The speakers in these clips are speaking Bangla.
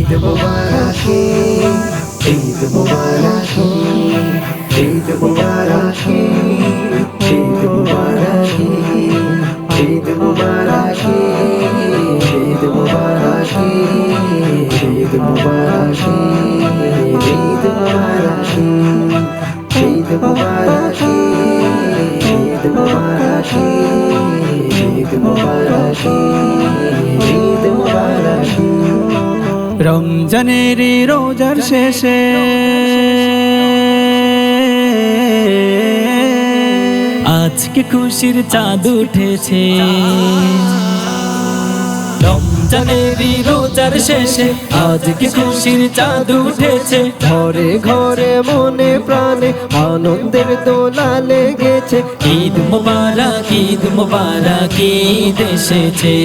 ঈদ মুবারক, ঈদ মুবারক, ঈদ মুবারক, ঈদ মুবারক, ঈদ মুবারক, ঈদ মুবারক, ঈদ মুবারক, ঈদ মুবারক, ঈদ মুবারক, ঈদ মুবারক, ঈদ মুবারক, ঈদ মুবারক। রমজানের রোজার শেষে আজকে খুশির চাঁদ উঠেছে। রমজানের রোজার শেষে আজকে খুশির চাঁদ উঠেছে। ঘরে ঘরে মনে প্রাণে আনন্দের দোলা লেগেছে। ঈদ মুবারক, ঈদ মুবারক, ঈদ এসেছে।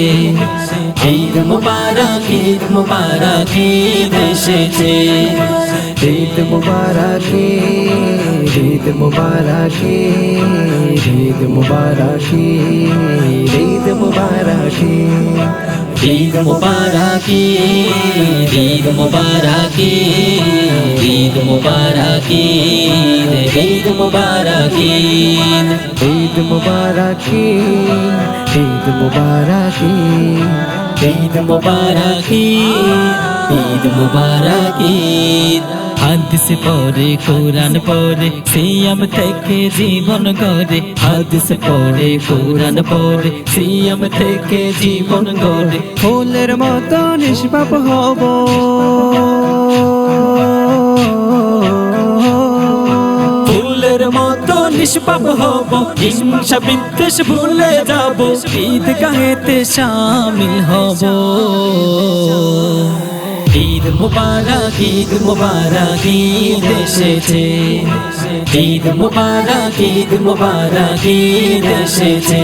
ঈদ মুবারক, ঈদ মুবারক, ঈদ এসেছে। ঈদ মুবারক, ঈদ মুবারক, ঈদ মুবারক, ঈদ মুবারক, ঈদ মুবারক, ঈদ মুবারক, ঈদ মুবারক, ঈদ মুবারক, ঈদ মুবারক, ঈদ মুবারক, ঈদ মুবারক, ঈদ মুবারক। হাদিস পড়ে কোরআন পড়ে সিয়াম থেকে জীবন গড়ে। হাদিস পড়ে কোরআন পড়ে সিয়াম থেকে জীবন গড়ে। ফুলের মতো নিষ্পাপ হব, ফুলের মতো নিষ্পাপ হব। হিংসা বিদ্বেষ ভুলে যাব, ঈদ গাহেতে শামিল হব। ঈদ মুবারক, ঈদ মুবারক, ঈদ এসেছে। ঈদ মুবারক, ঈদ মুবারক, ঈদ এসেছে।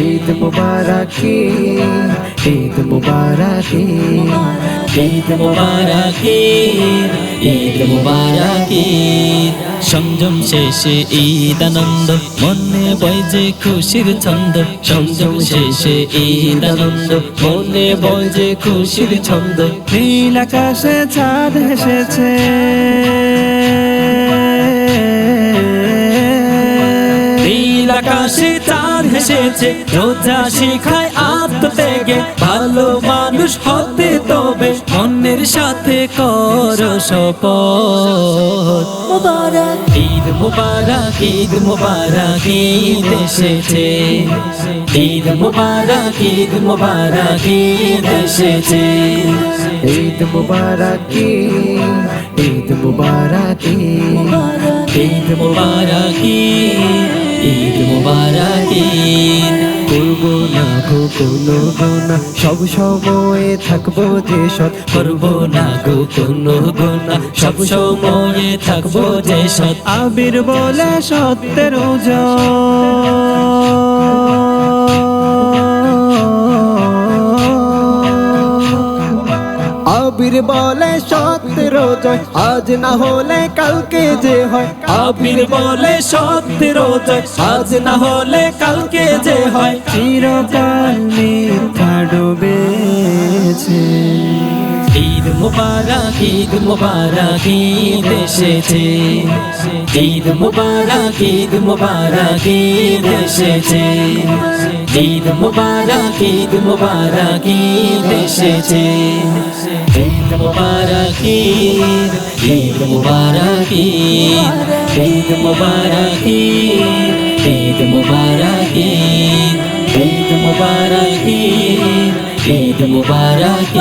ঈদ মুবারক, ঈদ মুবারক, ঈদ মুবারক, ঈদ মুবারক। সংযম শেষে ঈদ আনন্দ, মনে বয় যে খুশির ছন্দ। সংযম শেষে ঈদ আনন্দ, মনে বয় যে খুশির ছন্দ। নীল আকাশে চাঁদ এসেছে, নীল আকাশে চাঁদ এসেছে। রোজা শিখায় আত্মত্যাগে, ভালো মানুষ হতে তবে মনের সাথে কর শপথ। মুবারক, ঈদ মুবারক, ঈদ মুবারক, ঈদ এসেছে। ঈদ মুবারক, ঈদ মুবারক, ঈদ এসেছে। ঈদ মুবারক, ঈদ মুবারক, ঈদ মুবারক, ঈদ মুবারক। করবো না গো কোনো গোনা, সব সময়ে থাকবো যে সৎ। করবো না গো কোনো গুনাহ, সব সময়ে থাকবো যে সৎ। আবির বলে সত্যের আবির বলে সত্যের জয়, আজ না হলে কালকে যে হয়। আবির বলে সত্যের জয়, আজ না হলে কালকে যে হয়। চিরকাল মিথ্যা ডুবেছে। ঈদ মুবারক, ঈদ মুবারক, ঈদ এসেছে। ঈদ মুবারক, ঈদ মুবারক, ঈদ এসেছে। ঈদ মুবারক, ঈদ মুবারক, ঈদ এসেছে। ঈদ মুবারক, ঈদ মুবারক, ঈদ মুবারক, ঈদ মুবারক, ঈদ মুবারক, ঈদ মুবারক,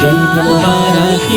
ঈদ মুবারক।